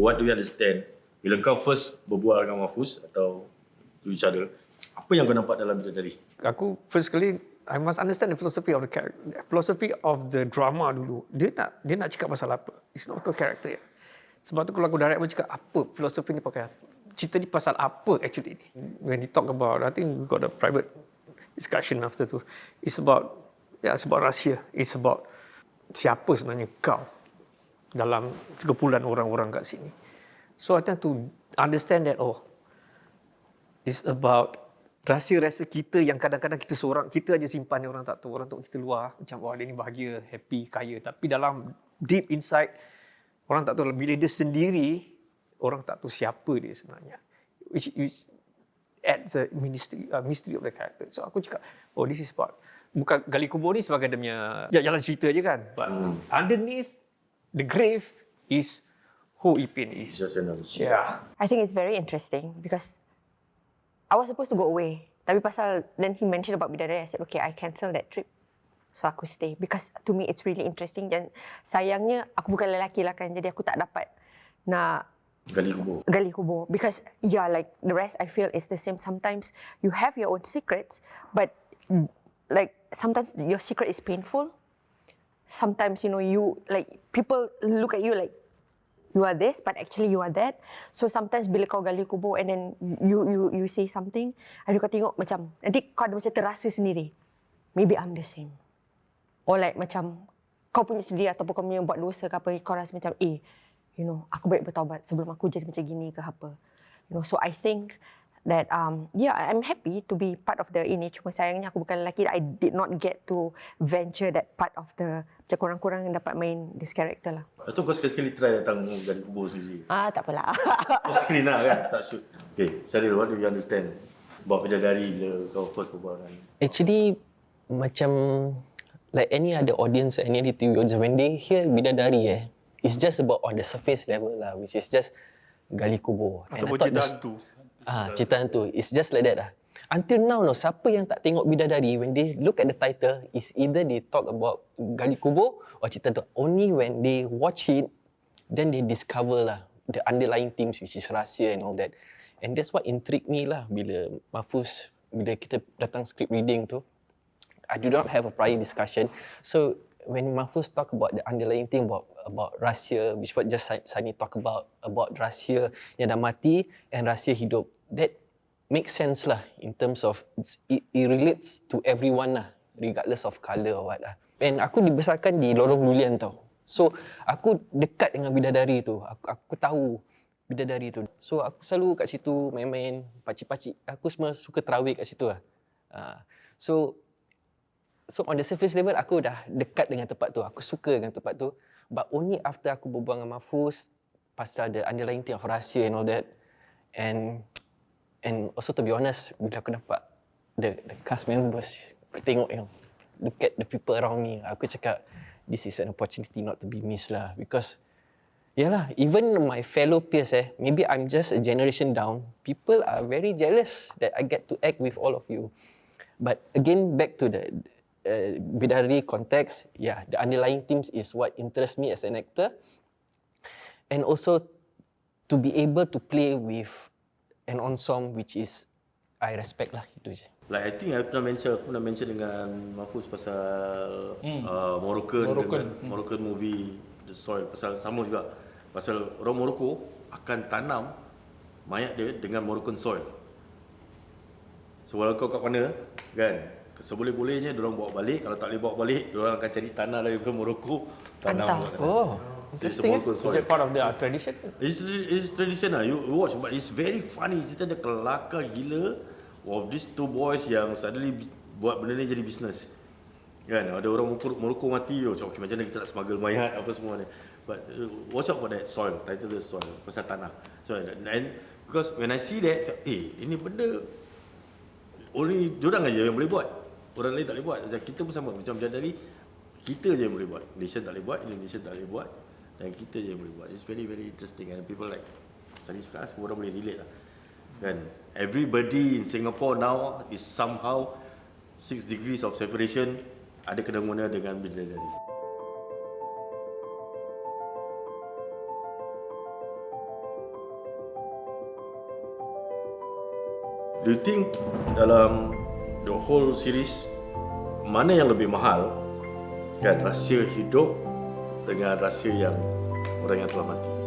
what do you understand bila kau first berbual dengan Mahfuz atau to each other, apa yang kau nampak dalam Bidadari? Aku first kali I must understand the philosophy of the character, philosophy of the drama dulu. Dia nak cakap pasal apa? It's not called character ya. Sebab tu kalau aku direct pun cakap apa filosofi ni pakai apa? Cerita ni pasal apa actually ni? When he talk about, I think we got a private discussion after tu. It's about rahsia. It's about siapa sebenarnya kau dalam sekumpulan orang-orang kat sini. So I tend to understand that it's about rahsia-rahsia kita yang kadang-kadang kita aja simpan ni, orang tak tahu. Orang tahu kita luar macam dia ni bahagia, happy, kaya, tapi dalam deep inside orang tak tahu. Bila dia sendiri, orang tak tahu siapa dia sebenarnya, which adds a mystery of the character. So aku cakap, this is about, bukan gali kubur ni sebagai dia punya jalan cerita je kan, but underneath the grave is who Ipin is. Just another. Yeah. I think it's very interesting because I was supposed to go away. Tapi then he mentioned about Bidadari, I said, okay, I cancel that trip. So aku stay because to me it's really interesting. Dan sayangnya aku bukan lelaki lah kan, jadi aku tak dapat nak gali kubur. Because like the rest I feel is the same. Sometimes you have your own secrets, but like sometimes your secret is painful. Sometimes you like people look at you like you are this, but actually you are that. So sometimes bila kau gali kubur and then you say something, and kau tengok macam, nanti kau ada macam terasa sendiri, maybe I'm the same. Or like macam kau punya sendiri ataupun kau punya buat dosa ke apa, kau rasa macam aku baik bertaubat sebelum aku jadi macam gini ke apa. So I think that I'm happy to be part of the ini. Cuma sayangnya aku bukan lelaki. I did not get to venture that part of the, macam korang-korang yang dapat main this character lah. Atau kau sekali-sekali try datang gali kubur sendiri? Tak apalah. Kau screen lah kan, tak shoot. Okay, Syaril, what do you understand about Bidadari bila kau first berbual dengan? Actually, macam like any other audience, any other TV audience, when they hear Bidadari, it's just about on the surface level lah, which is just gali kubur. Ataupun cerita hantu. Cerita hantu. It's just like that lah. Until now, siapa yang tak tengok Bidadari, when they look at the title, is either they talk about gali kubur or cerita hantu. Only when they watch it, then they discover lah the underlying themes, which is rahsia and all that. And that's what intrigued me lah bila Mahfuz, bila kita datang script reading tu. I do not have a prior discussion. So when Mahfuz talk about the underlying thing about rahsia, which what just Sani talk about rahsia yang dah mati and rahsia hidup, that makes sense lah in terms of it relates to everyone lah, regardless of colour or what lah. And aku dibesarkan di Lorong Lulian tau. So aku dekat dengan Bidadari tu. Aku tahu Bidadari tu. So aku selalu kat situ main-main, pacik-pacik. Aku semua suka terawih kat situ lah. So on the surface level, aku dah dekat dengan tempat tu. Aku suka dengan tempat tu. But only after aku berbual dengan Mahfuz pasal the underlying thing of rahsia and all that. And also to be honest, bila aku nampak the cast members, aku tengok look at the people around me, aku cakap, this is an opportunity not to be missed lah. Because, even my fellow peers, maybe I'm just a generation down, people are very jealous that I get to act with all of you. But again, back to the Bidadari context, the underlying themes is what interests me as an actor, and also to be able to play with an ensemble which is I respect lah, itu je. Like I think aku pernah mention dengan Mahfuz pasal Moroccan movie The Soil, pasal sama juga, pasal orang Morocco akan tanam mayat dia dengan Moroccan soil. So walau kau kat mana kan, seboleh-bolehnya diorang bawa balik. Kalau tak boleh bawa balik, diorang akan cari tanah daripada Morocco, tanam. Interesting. Is it part of their tradition? It's tradition lah. You watch, but it's very funny. Cerita dia kelakar gila of these two boys yang suddenly buat benda ni jadi business. Kan, ada orang Morocco mati, macam mana kita nak smuggle mayat apa semua ni. But watch out for that soil. Title dia soil, pasal tanah. So and because when I see that, ini benda orang diorang aja yang boleh buat. Orang lain tak boleh buat. Kita pun sama. Macam Bidadari, kita je yang boleh buat. Malaysia tak boleh buat, Indonesia tak boleh buat. Dan kita je yang boleh buat. It's very, very interesting. And people like, sekarang semua orang boleh relate lah. Kan? Everybody in Singapore now is somehow 6 degrees of separation ada kena-mengena dengan Bidadari. Do you think dalam the whole series mana yang lebih mahal, kan, rahsia hidup dengan rahsia yang orang yang telah mati?